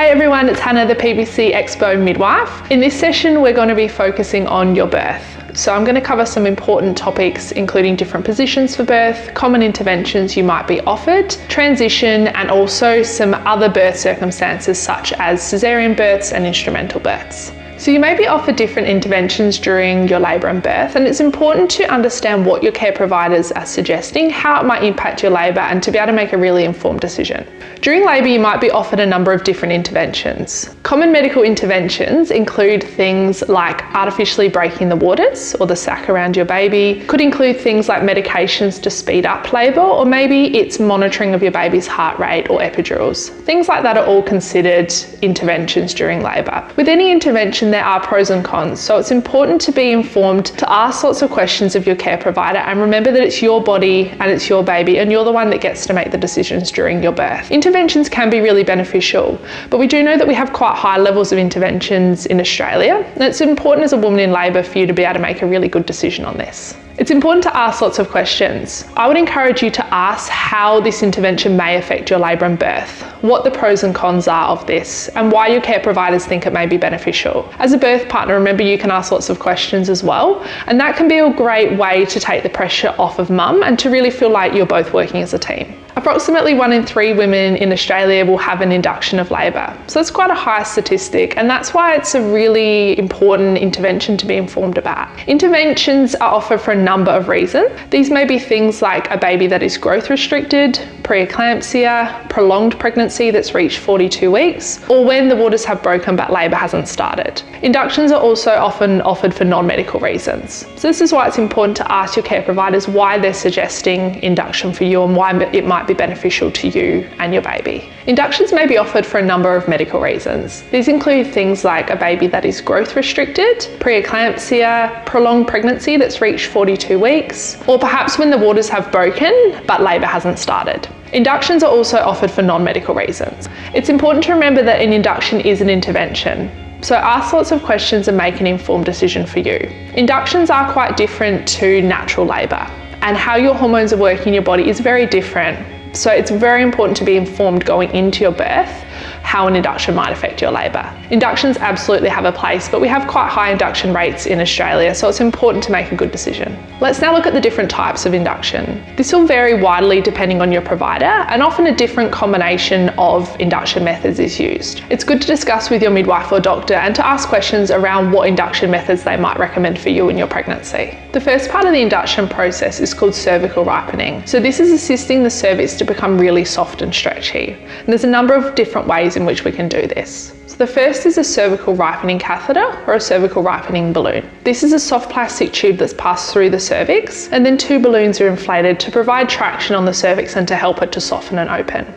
Hey everyone, it's Hannah, the PBC Expo Midwife. In this session, we're going to be focusing on your birth. So I'm going to cover some important topics, including different positions for birth, common interventions you might be offered, transition, and also some other birth circumstances such as caesarean births and instrumental births. So you may be offered different interventions during your labour and birth, and it's important to understand what your care providers are suggesting, how it might impact your labour, and to be able to make a really informed decision. During labour, you might be offered a number of different interventions. Common medical interventions include things like artificially breaking the waters or the sac around your baby. Could include things like medications to speed up labour, or maybe it's monitoring of your baby's heart rate or epidurals. Things like that are all considered interventions during labour. With any intervention, there are pros and cons, so it's important to be informed, to ask lots of questions of your care provider, and remember that it's your body and it's your baby, and you're the one that gets to make the decisions during your birth. Interventions can be really beneficial, but we do know that we have quite high levels of interventions in Australia, and it's important as a woman in labour for you to be able to make a really good decision on this. It's important to ask lots of questions. I would encourage you to ask how this intervention may affect your labour and birth, what the pros and cons are of this, and why your care providers think it may be beneficial. As a birth partner, remember you can ask lots of questions as well, and that can be a great way to take the pressure off of mum and to really feel like you're both working as a team. Approximately 1 in 3 women in Australia will have an induction of labour. So it's quite a high statistic, and that's why it's a really important intervention to be informed about. Interventions are offered for a number of reasons. These may be things like a baby that is growth restricted, preeclampsia, prolonged pregnancy that's reached 42 weeks, or when the waters have broken but labour hasn't started. Inductions are also often offered for non-medical reasons. So this is why it's important to ask your care providers why they're suggesting induction for you and why it might be beneficial to you and your baby. Inductions may be offered for a number of medical reasons. These include things like a baby that is growth restricted, preeclampsia, prolonged pregnancy that's reached 42 weeks, or perhaps when the waters have broken but labour hasn't started. Inductions are also offered for non-medical reasons. It's important to remember that an induction is an intervention. So ask lots of questions and make an informed decision for you. Inductions are quite different to natural labour, and how your hormones are working in your body is very different. So it's very important to be informed going into your birth how an induction might affect your labour. Inductions absolutely have a place, but we have quite high induction rates in Australia, so it's important to make a good decision. Let's now look at the different types of induction. This will vary widely depending on your provider, and often a different combination of induction methods is used. It's good to discuss with your midwife or doctor and to ask questions around what induction methods they might recommend for you in your pregnancy. The first part of the induction process is called cervical ripening. So this is assisting the cervix to become really soft and stretchy. And there's a number of different ways in which we can do this. So the first is a cervical ripening catheter or a cervical ripening balloon. This is a soft plastic tube that's passed through the cervix, and then 2 balloons are inflated to provide traction on the cervix and to help it to soften and open.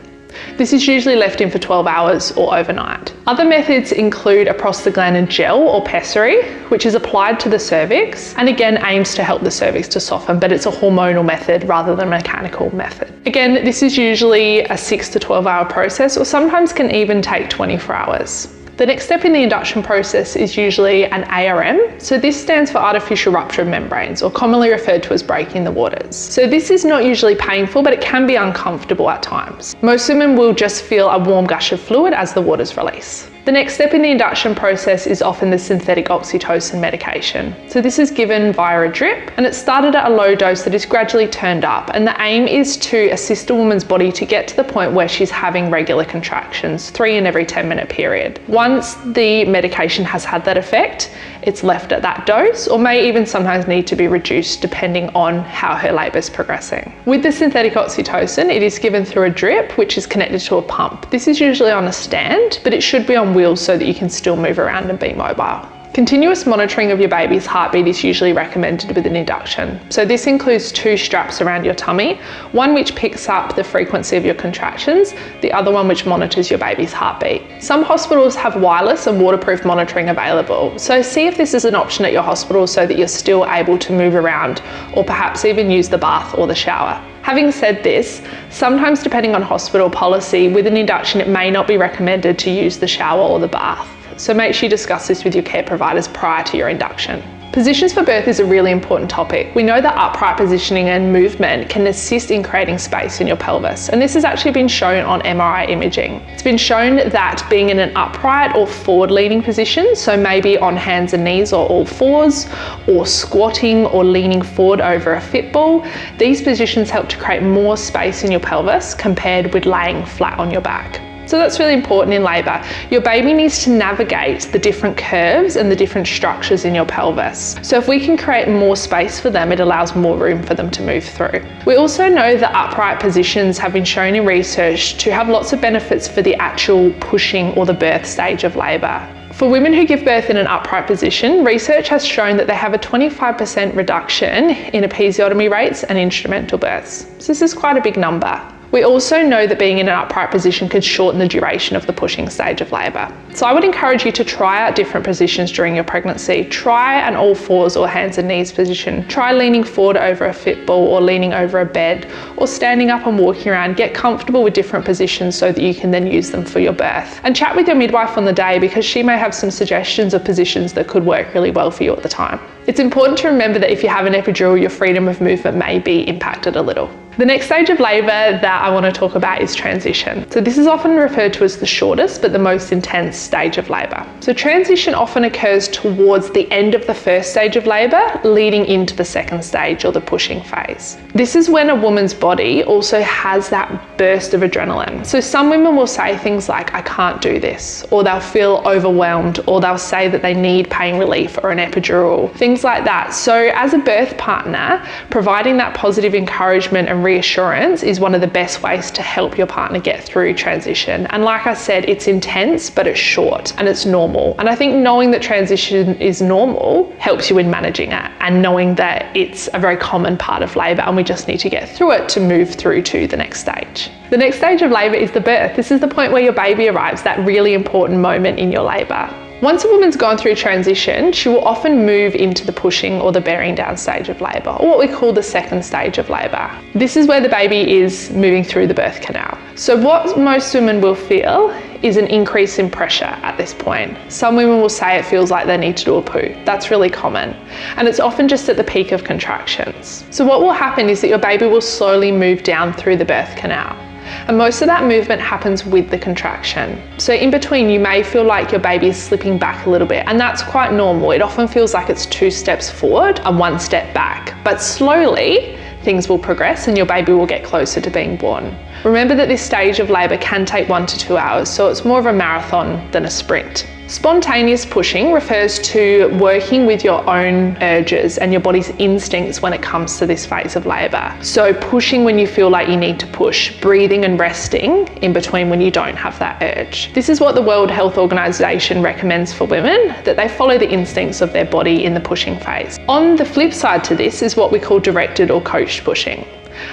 This is usually left in for 12 hours or overnight. Other methods include a prostaglandin gel or pessary, which is applied to the cervix and again aims to help the cervix to soften, but it's a hormonal method rather than a mechanical method. Again, this is usually a 6 to 12 hour process, or sometimes can even take 24 hours. The next step in the induction process is usually an ARM. So this stands for artificial rupture of membranes, or commonly referred to as breaking the waters. So this is not usually painful, but it can be uncomfortable at times. Most women will just feel a warm gush of fluid as the waters release. The next step in the induction process is often the synthetic oxytocin medication. So this is given via a drip, and it's started at a low dose that is gradually turned up, and the aim is to assist a woman's body to get to the point where she's having regular contractions, 3 in every 10-minute period. Once the medication has had that effect, it's left at that dose, or may even sometimes need to be reduced depending on how her labour is progressing. With the synthetic oxytocin, it is given through a drip which is connected to a pump. This is usually on a stand, but it should be on wheels so that you can still move around and be mobile. Continuous monitoring of your baby's heartbeat is usually recommended with an induction. So this includes 2 straps around your tummy, one which picks up the frequency of your contractions, the other one which monitors your baby's heartbeat. Some hospitals have wireless and waterproof monitoring available, so see if this is an option at your hospital so that you're still able to move around, or perhaps even use the bath or the shower. Having said this, sometimes depending on hospital policy, with an induction it may not be recommended to use the shower or the bath. So make sure you discuss this with your care providers prior to your induction. Positions for birth is a really important topic. We know that upright positioning and movement can assist in creating space in your pelvis, and this has actually been shown on MRI imaging. It's been shown that being in an upright or forward-leaning position, so maybe on hands and knees or all fours, or squatting or leaning forward over a fit ball, these positions help to create more space in your pelvis compared with laying flat on your back. So that's really important in labour. Your baby needs to navigate the different curves and the different structures in your pelvis. So if we can create more space for them, it allows more room for them to move through. We also know that upright positions have been shown in research to have lots of benefits for the actual pushing or the birth stage of labour. For women who give birth in an upright position, research has shown that they have a 25% reduction in episiotomy rates and instrumental births. So this is quite a big number. We also know that being in an upright position could shorten the duration of the pushing stage of labour. So I would encourage you to try out different positions during your pregnancy. Try an all fours or hands and knees position. Try leaning forward over a fit ball or leaning over a bed, or standing up and walking around. Get comfortable with different positions so that you can then use them for your birth. And chat with your midwife on the day, because she may have some suggestions of positions that could work really well for you at the time. It's important to remember that if you have an epidural, your freedom of movement may be impacted a little. The next stage of labour that I want to talk about is transition. So this is often referred to as the shortest but the most intense stage of labour. So transition often occurs towards the end of the first stage of labour, leading into the second stage or the pushing phase. This is when a woman's body also has that burst of adrenaline. So some women will say things like, I can't do this, or they'll feel overwhelmed, or they'll say that they need pain relief or an epidural, things like that. So as a birth partner, providing that positive encouragement and reassurance is one of the best ways to help your partner get through transition. And like I said, it's intense, but it's short and it's normal. And I think knowing that transition is normal helps you in managing it, and knowing that it's a very common part of labour and we just need to get through it to move through to the next stage. The next stage of labour is the birth. This is the point where your baby arrives, that really important moment in your labour. Once a woman's gone through transition, she will often move into the pushing or the bearing down stage of labour, or what we call the second stage of labour. This is where the baby is moving through the birth canal. So what most women will feel is an increase in pressure at this point. Some women will say it feels like they need to do a poo. That's really common. And it's often just at the peak of contractions. So what will happen is that your baby will slowly move down through the birth canal. And most of that movement happens with the contraction. So in between, you may feel like your baby is slipping back a little bit, and that's quite normal. It often feels like it's 2 steps forward and 1 step back, but slowly things will progress and your baby will get closer to being born. Remember that this stage of labour can take 1 to 2 hours, so it's more of a marathon than a sprint. Spontaneous pushing refers to working with your own urges and your body's instincts when it comes to this phase of labour. So pushing when you feel like you need to push, breathing and resting in between when you don't have that urge. This is what the World Health Organization recommends for women, that they follow the instincts of their body in the pushing phase. On the flip side to this is what we call directed or coached pushing.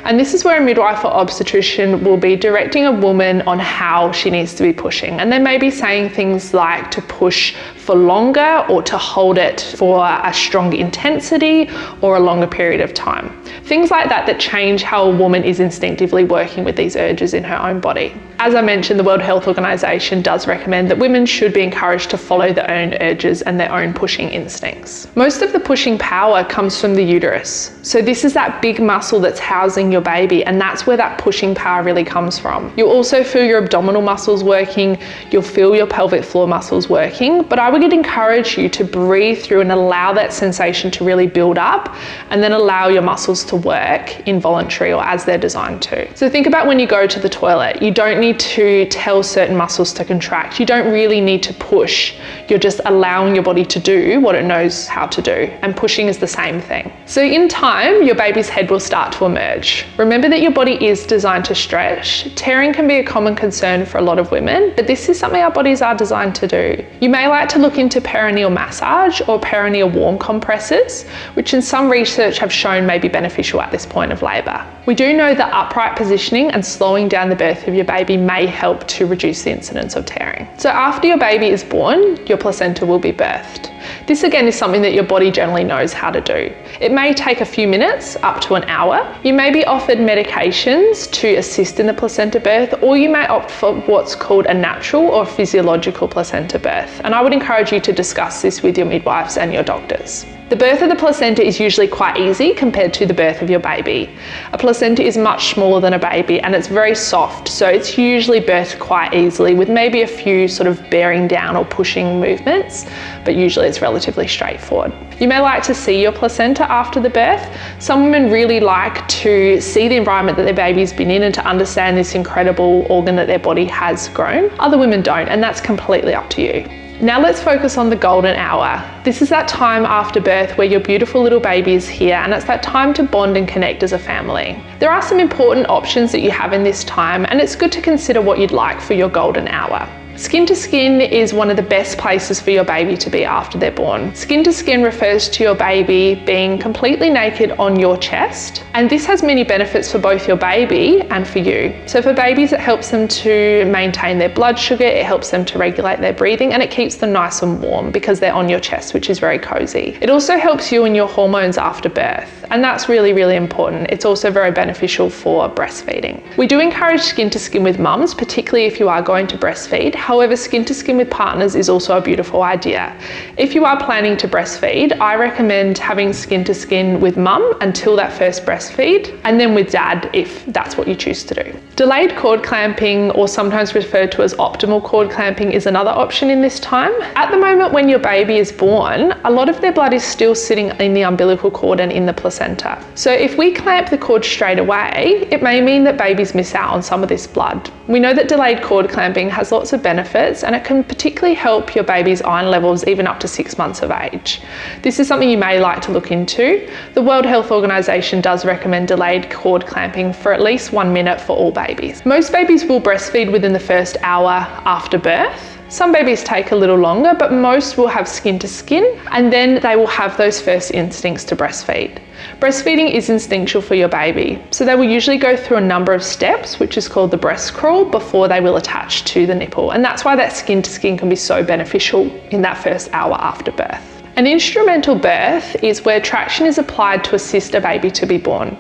And this is where a midwife or obstetrician will be directing a woman on how she needs to be pushing. And they may be saying things like to push for longer, or to hold it for a stronger intensity or a longer period of time. Things like that that change how a woman is instinctively working with these urges in her own body. As I mentioned, the World Health Organization does recommend that women should be encouraged to follow their own urges and their own pushing instincts. Most of the pushing power comes from the uterus. So this is that big muscle that's housing your baby, and that's where that pushing power really comes from. You'll also feel your abdominal muscles working, you'll feel your pelvic floor muscles working, but I would encourage you to breathe through and allow that sensation to really build up, and then allow your muscles to work involuntary or as they're designed to. So think about when you go to the toilet, you don't need to tell certain muscles to contract. You don't really need to push. You're just allowing your body to do what it knows how to do. And pushing is the same thing. So in time, your baby's head will start to emerge. Remember that your body is designed to stretch. Tearing can be a common concern for a lot of women, but this is something our bodies are designed to do. You may like to look into perineal massage or perineal warm compresses, which in some research have shown may be beneficial at this point of labour. We do know that upright positioning and slowing down the birth of your baby may help to reduce the incidence of tearing. So after your baby is born, your placenta will be birthed. This again is something that your body generally knows how to do. It may take a few minutes, up to an hour. You may be offered medications to assist in the placenta birth, or you may opt for what's called a natural or physiological placenta birth. And I would encourage you to discuss this with your midwives and your doctors. The birth of the placenta is usually quite easy compared to the birth of your baby. A placenta is much smaller than a baby and it's very soft, so it's usually birthed quite easily with maybe a few sort of bearing down or pushing movements, but usually it's relatively straightforward. You may like to see your placenta after the birth. Some women really like to see the environment that their baby's been in and to understand this incredible organ that their body has grown. Other women don't, and that's completely up to you. Now let's focus on the golden hour. This is that time after birth where your beautiful little baby is here, and it's that time to bond and connect as a family. There are some important options that you have in this time, and it's good to consider what you'd like for your golden hour. Skin to skin is one of the best places for your baby to be after they're born. Skin to skin refers to your baby being completely naked on your chest, and this has many benefits for both your baby and for you. So for babies, it helps them to maintain their blood sugar, it helps them to regulate their breathing, and it keeps them nice and warm because they're on your chest, which is very cozy. It also helps you and your hormones after birth, and that's really, really important. It's also very beneficial for breastfeeding. We do encourage skin to skin with mums, particularly if you are going to breastfeed. However, skin to skin with partners is also a beautiful idea. If you are planning to breastfeed, I recommend having skin to skin with mum until that first breastfeed, and then with dad if that's what you choose to do. Delayed cord clamping, or sometimes referred to as optimal cord clamping, is another option in this time. At the moment when your baby is born, a lot of their blood is still sitting in the umbilical cord and in the placenta. So if we clamp the cord straight away, it may mean that babies miss out on some of this blood. We know that delayed cord clamping has lots of benefits, and it can particularly help your baby's iron levels even up to 6 months of age. This is something you may like to look into. The World Health Organization does recommend delayed cord clamping for at least 1 minute for all babies. Most babies will breastfeed within the first hour after birth. Some babies take a little longer, but most will have skin to skin, and then they will have those first instincts to breastfeed. Breastfeeding is instinctual for your baby, so they will usually go through a number of steps, which is called the breast crawl, before they will attach to the nipple, and that's why that skin to skin can be so beneficial in that first hour after birth. An instrumental birth is where traction is applied to assist a baby to be born.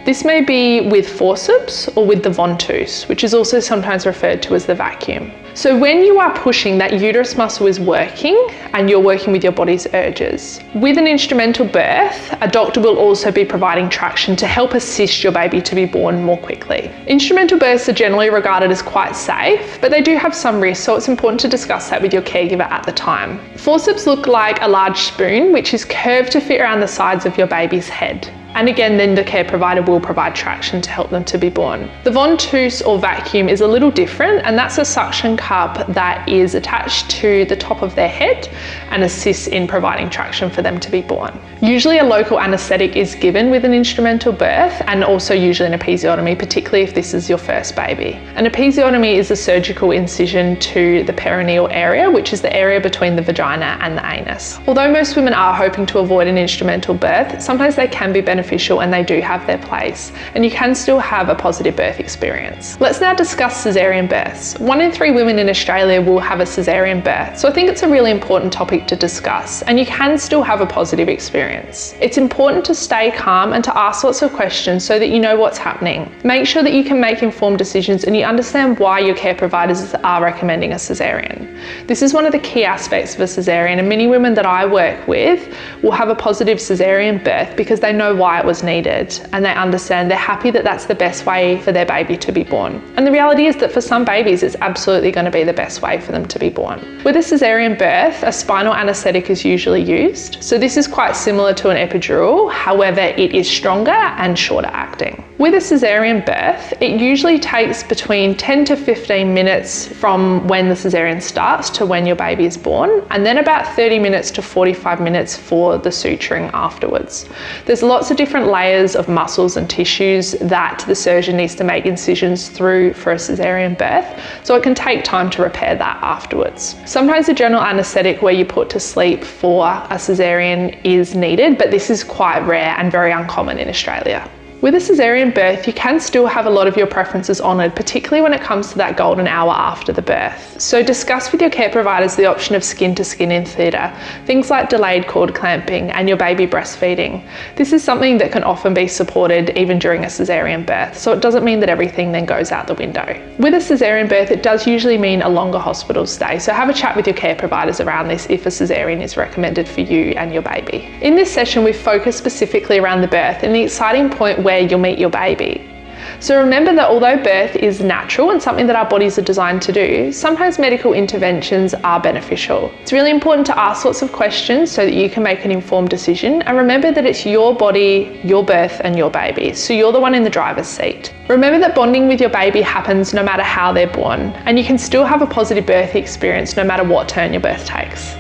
This may be with forceps or with the ventouse, which is also sometimes referred to as the vacuum. So when you are pushing, that uterus muscle is working and you're working with your body's urges. With an instrumental birth, a doctor will also be providing traction to help assist your baby to be born more quickly. Instrumental births are generally regarded as quite safe, but they do have some risks, so it's important to discuss that with your caregiver at the time. Forceps look like a large spoon, which is curved to fit around the sides of your baby's head. And again, then the care provider will provide traction to help them to be born. The ventouse or vacuum is a little different, and that's a suction cup that is attached to the top of their head and assists in providing traction for them to be born. Usually a local anaesthetic is given with an instrumental birth, and also usually an episiotomy, particularly if this is your first baby. An episiotomy is a surgical incision to the perineal area, which is the area between the vagina and the anus. Although most women are hoping to avoid an instrumental birth, sometimes they can be beneficial and they do have their place, and you can still have a positive birth experience. Let's now discuss caesarean births. 1 in 3 women in Australia will have a caesarean birth, so I think it's a really important topic to discuss, and you can still have a positive experience. It's important to stay calm and to ask lots of questions so that you know what's happening. Make sure that you can make informed decisions and you understand why your care providers are recommending a caesarean. This is one of the key aspects of a caesarean, and many women that I work with will have a positive caesarean birth because they know why it was needed, and they understand, they're happy that that's the best way for their baby to be born. And the reality is that for some babies it's absolutely going to be the best way for them to be born. With a caesarean birth, a spinal anaesthetic is usually used, so this is quite similar to an epidural, however it is stronger and shorter acting. With a caesarean birth, it usually takes between 10 to 15 minutes from when the caesarean starts to when your baby is born, and then about 30 minutes to 45 minutes for the suturing afterwards. There's lots of different layers of muscles and tissues that the surgeon needs to make incisions through for a caesarean birth, so it can take time to repair that afterwards. Sometimes a general anaesthetic where you put to sleep for a caesarean is needed, but this is quite rare and very uncommon in Australia. With a caesarean birth, you can still have a lot of your preferences honoured, particularly when it comes to that golden hour after the birth. So discuss with your care providers the option of skin-to-skin in theatre, things like delayed cord clamping and your baby breastfeeding. This is something that can often be supported even during a caesarean birth, so it doesn't mean that everything then goes out the window. With a caesarean birth, it does usually mean a longer hospital stay, so have a chat with your care providers around this if a caesarean is recommended for you and your baby. In this session, we've focused specifically around the birth and the exciting point where you'll meet your baby. So remember that although birth is natural and something that our bodies are designed to do, sometimes medical interventions are beneficial. It's really important to ask lots of questions so that you can make an informed decision, and remember that it's your body, your birth and your baby, so you're the one in the driver's seat. Remember that bonding with your baby happens no matter how they're born, and you can still have a positive birth experience no matter what turn your birth takes.